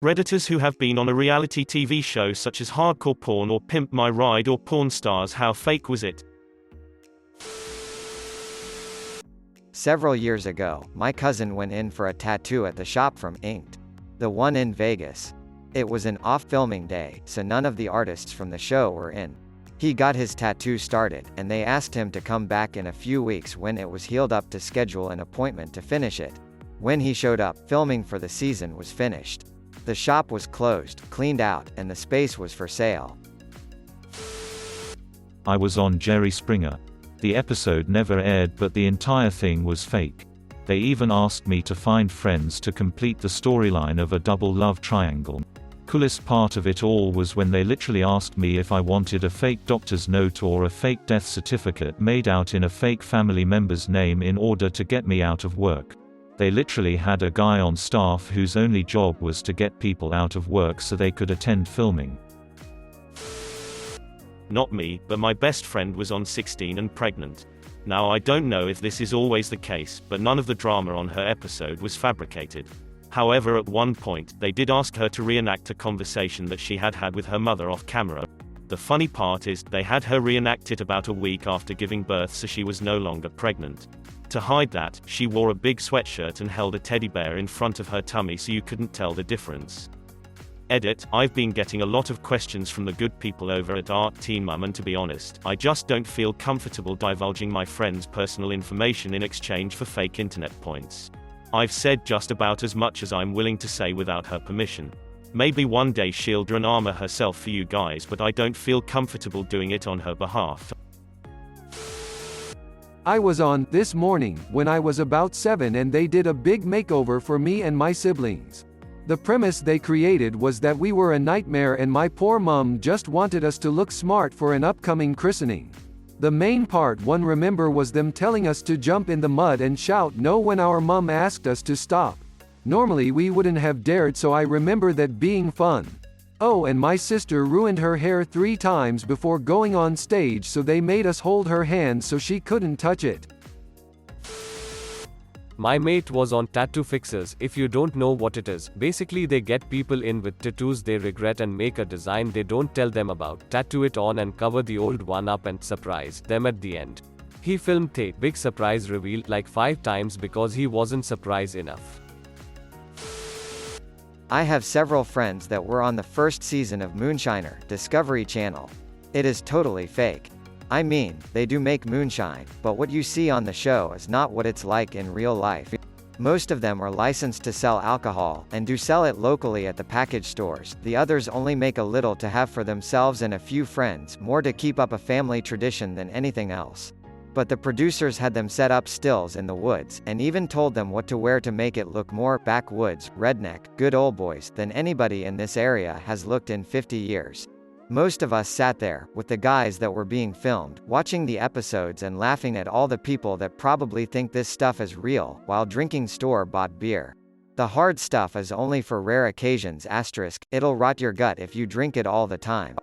Redditors who have been on a reality TV show such as Hardcore Porn or Pimp My Ride or Porn Stars. How fake was it? Several years ago, my cousin went in for a tattoo at the shop from Inked. The one in Vegas. It was an off-filming day, so none of the artists from the show were in. He got his tattoo started, and they asked him to come back in a few weeks when it was healed up to schedule an appointment to finish it. When he showed up, filming for the season was finished. The shop was closed, cleaned out, and the space was for sale. I was on Jerry Springer. The episode never aired, but the entire thing was fake. They even asked me to find friends to complete the storyline of a double love triangle. Coolest part of it all was when they literally asked me if I wanted a fake doctor's note or a fake death certificate made out in a fake family member's name in order to get me out of work. They literally had a guy on staff whose only job was to get people out of work so they could attend filming. Not me, but my best friend was on 16 and pregnant. Now I don't know if this is always the case, but none of the drama on her episode was fabricated. However, at one point, they did ask her to reenact a conversation that she had had with her mother off camera. The funny part is, they had her reenact it about a week after giving birth, so she was no longer pregnant. To hide that, she wore a big sweatshirt and held a teddy bear in front of her tummy so you couldn't tell the difference. Edit, I've been getting a lot of questions from the good people over at Art Teen Mum, and to be honest, I just don't feel comfortable divulging my friend's personal information in exchange for fake internet points. I've said just about as much as I'm willing to say without her permission. Maybe one day she'll armor herself for you guys, but I don't feel comfortable doing it on her behalf. I was on This Morning when I was about 7, and they did a big makeover for me and my siblings. The premise they created was that we were a nightmare and my poor mum just wanted us to look smart for an upcoming christening. The main part one remember was them telling us to jump in the mud and shout no when our mum asked us to stop. Normally we wouldn't have dared, so I remember that being fun. Oh, and my sister ruined her hair 3 times before going on stage, so they made us hold her hand so she couldn't touch it. My mate was on Tattoo Fixers. If you don't know what it is, basically they get people in with tattoos they regret and make a design they don't tell them about, tattoo it on and cover the old one up and surprise them at the end. He filmed the big surprise reveal like 5 times because he wasn't surprised enough. I have several friends that were on the first season of Moonshiner, Discovery Channel. It is totally fake. I mean, they do make moonshine, but what you see on the show is not what it's like in real life. Most of them are licensed to sell alcohol, and do sell it locally at the package stores. The others only make a little to have for themselves and a few friends, more to keep up a family tradition than anything else. But the producers had them set up stills in the woods, and even told them what to wear to make it look more backwoods, redneck, good old boys than anybody in this area has looked in 50 years. Most of us sat there, with the guys that were being filmed, watching the episodes and laughing at all the people that probably think this stuff is real, while drinking store-bought beer. The hard stuff is only for rare occasions *, it'll rot your gut if you drink it all the time.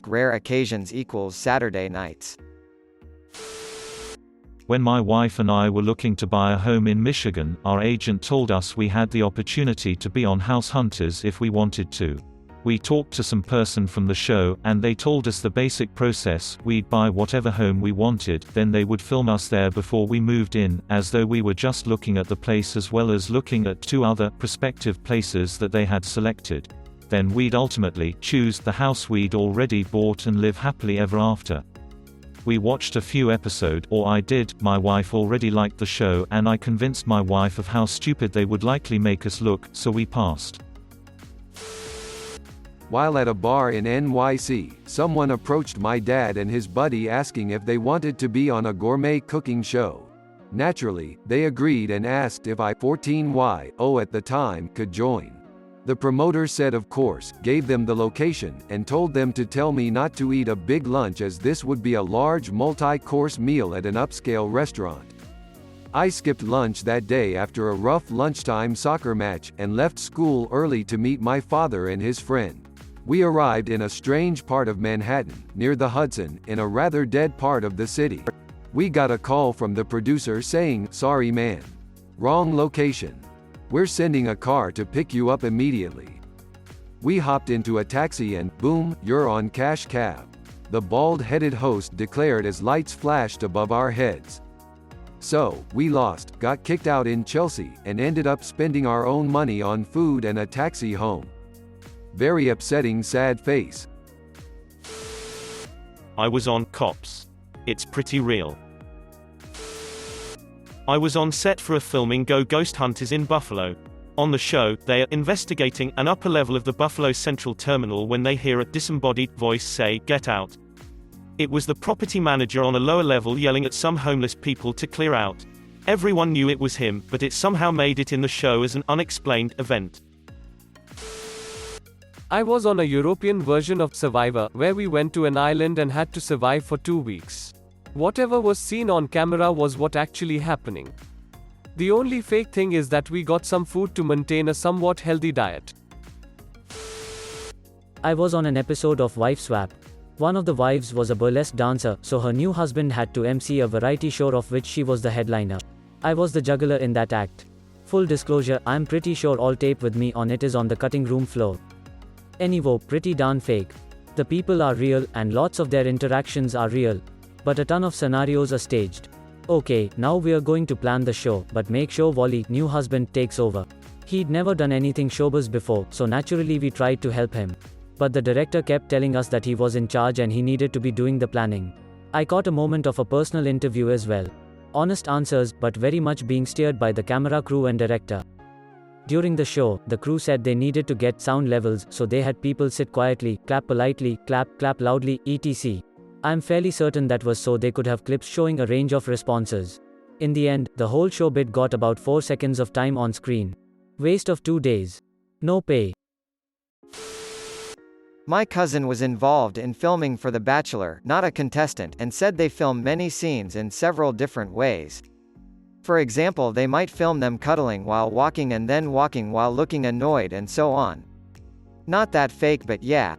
*rare occasions equals Saturday nights. When my wife and I were looking to buy a home in Michigan, our agent told us we had the opportunity to be on House Hunters if we wanted to. We talked to some person from the show, and they told us the basic process: we'd buy whatever home we wanted, then they would film us there before we moved in, as though we were just looking at the place as well as looking at 2 other prospective places that they had selected. Then we'd ultimately choose the house we'd already bought and live happily ever after. We watched a few episodes, or I did. My wife already liked the show, and I convinced my wife of how stupid they would likely make us look, so we passed. While at a bar in NYC, someone approached my dad and his buddy asking if they wanted to be on a gourmet cooking show. Naturally, they agreed and asked if I, 14Y, at the time, could join. The promoter said of course, gave them the location, and told them to tell me not to eat a big lunch as this would be a large multi-course meal at an upscale restaurant. I skipped lunch that day after a rough lunchtime soccer match, and left school early to meet my father and his friend. We arrived in a strange part of Manhattan, near the Hudson, in a rather dead part of the city. We got a call from the producer saying, "Sorry man. Wrong location." We're sending a car to pick you up immediately. We hopped into a taxi and, boom, you're on cash cab. The bald-headed host declared as lights flashed above our heads. So, we lost, got kicked out in Chelsea, and ended up spending our own money on food and a taxi home. Very upsetting, sad face. I was on Cops. It's pretty real. I was on set for a filming Go Ghost Hunters in Buffalo. On the show, they are investigating an upper level of the Buffalo Central Terminal when they hear a disembodied voice say, "Get out." It was the property manager on a lower level yelling at some homeless people to clear out. Everyone knew it was him, but it somehow made it in the show as an unexplained event. I was on a European version of Survivor, where we went to an island and had to survive for 2 weeks. Whatever was seen on camera was what actually happening. The only fake thing is that we got some food to maintain a somewhat healthy diet. I was on an episode of Wife Swap. One of the wives was a burlesque dancer, so her new husband had to MC a variety show of which she was the headliner. I was the juggler in that act. Full disclosure, I'm pretty sure all tape with me on it is on the cutting room floor. Anyway, pretty darn fake. The people are real, and lots of their interactions are real. But a ton of scenarios are staged. Okay, now we're going to plan the show, but make sure Wally, new husband, takes over. He'd never done anything showbiz before, so naturally we tried to help him. But the director kept telling us that he was in charge and he needed to be doing the planning. I caught a moment of a personal interview as well. Honest answers, but very much being steered by the camera crew and director. During the show, the crew said they needed to get sound levels, so they had people sit quietly, clap politely, clap loudly, etc. I'm fairly certain that was so they could have clips showing a range of responses. In the end, the whole show bit got about 4 seconds of time on screen. Waste of 2 days. No pay. My cousin was involved in filming for The Bachelor, not a contestant, and said they film many scenes in several different ways. For example, they might film them cuddling while walking and then walking while looking annoyed and so on. Not that fake, but yeah.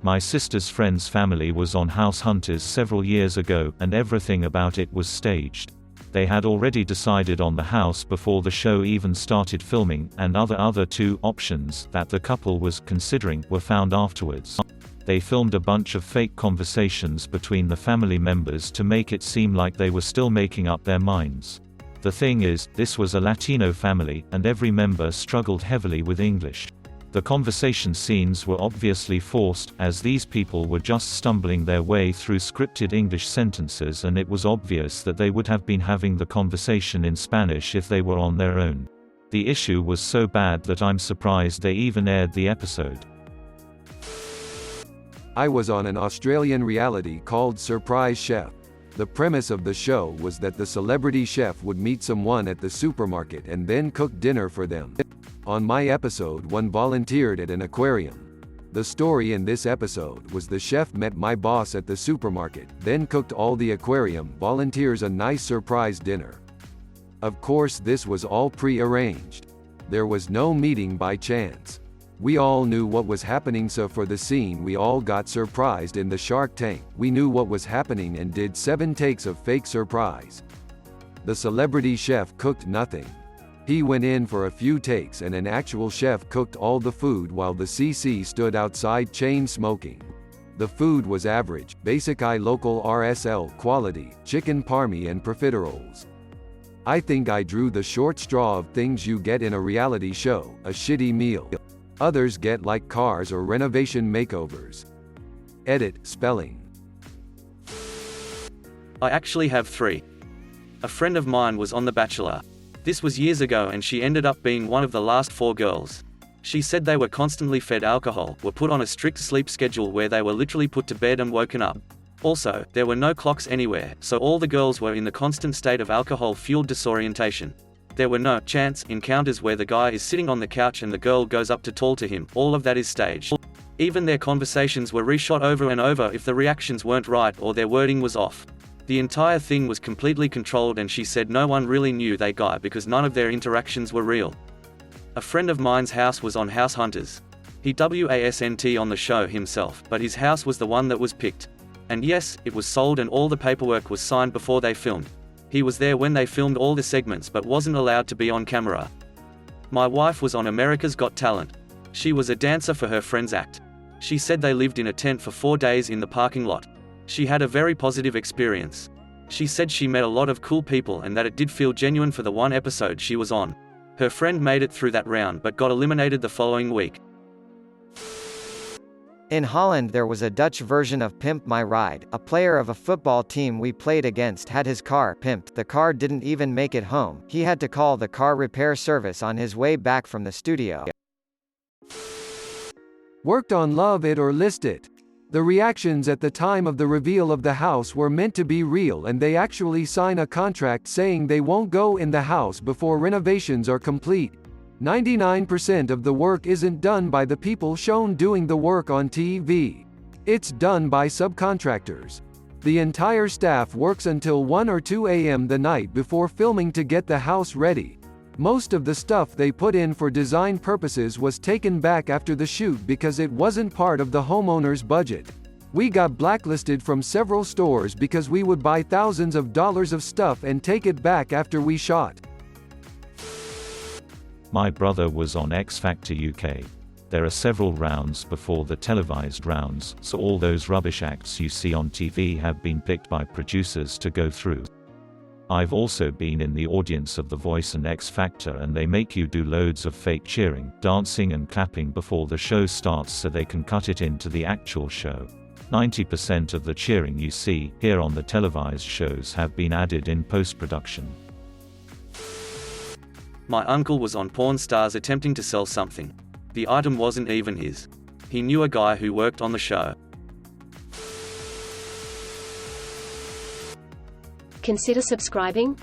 My sister's friend's family was on House Hunters several years ago, and everything about it was staged. They had already decided on the house before the show even started filming, and other 2 options that the couple was considering were found afterwards. They filmed a bunch of fake conversations between the family members to make it seem like they were still making up their minds. The thing is, this was a Latino family, and every member struggled heavily with English. The conversation scenes were obviously forced, as these people were just stumbling their way through scripted English sentences, and it was obvious that they would have been having the conversation in Spanish if they were on their own. The issue was so bad that I'm surprised they even aired the episode. I was on an Australian reality called Surprise Chef. The premise of the show was that the celebrity chef would meet someone at the supermarket and then cook dinner for them. On my episode, one volunteered at an aquarium. The story in this episode was the chef met my boss at the supermarket, then cooked all the aquarium volunteers a nice surprise dinner. Of course, this was all pre-arranged. There was no meeting by chance. We all knew what was happening, so for the scene we all got surprised in the shark tank. We knew what was happening and did 7 takes of fake surprise. The celebrity chef cooked nothing. He went in for a few takes and an actual chef cooked all the food while the CC stood outside chain smoking. The food was average, basic local RSL quality, chicken parmy and profiteroles. I think I drew the short straw of things you get in a reality show, a shitty meal. Others get like cars or renovation makeovers. Edit, spelling. I actually have 3. A friend of mine was on The Bachelor. This was years ago and she ended up being one of the last 4 girls. She said they were constantly fed alcohol, were put on a strict sleep schedule where they were literally put to bed and woken up. Also, there were no clocks anywhere, so all the girls were in the constant state of alcohol-fueled disorientation. There were no chance encounters where the guy is sitting on the couch and the girl goes up to talk to him. All of that is staged. Even their conversations were reshot over and over if the reactions weren't right or their wording was off. The entire thing was completely controlled, and she said no one really knew that guy because none of their interactions were real. A friend of mine's house was on House Hunters. He wasn't on the show himself, but his house was the one that was picked. And yes, it was sold and all the paperwork was signed before they filmed. He was there when they filmed all the segments but wasn't allowed to be on camera. My wife was on America's Got Talent. She was a dancer for her friend's act. She said they lived in a tent for 4 days in the parking lot. She had a very positive experience. She said she met a lot of cool people and that it did feel genuine for the one episode she was on. Her friend made it through that round but got eliminated the following week. In Holland there was a Dutch version of Pimp My Ride. A player of a football team we played against had his car pimped. The car didn't even make it home. He had to call the car repair service on his way back from the studio. Worked on Love It or List It. The reactions at the time of the reveal of the house were meant to be real and they actually sign a contract saying they won't go in the house before renovations are complete. 99% of the work isn't done by the people shown doing the work on TV. It's done by subcontractors. The entire staff works until 1 or 2 a.m. the night before filming to get the house ready. Most of the stuff they put in for design purposes was taken back after the shoot because it wasn't part of the homeowner's budget. We got blacklisted from several stores because we would buy thousands of dollars of stuff and take it back after we shot. My brother was on X Factor UK. There are several rounds before the televised rounds, so all those rubbish acts you see on TV have been picked by producers to go through. I've also been in the audience of The Voice and X Factor and they make you do loads of fake cheering, dancing and clapping before the show starts so they can cut it into the actual show. 90% of the cheering you see here on the televised shows have been added in post-production. My uncle was on Pawn Stars attempting to sell something. The item wasn't even his. He knew a guy who worked on the show. Consider subscribing.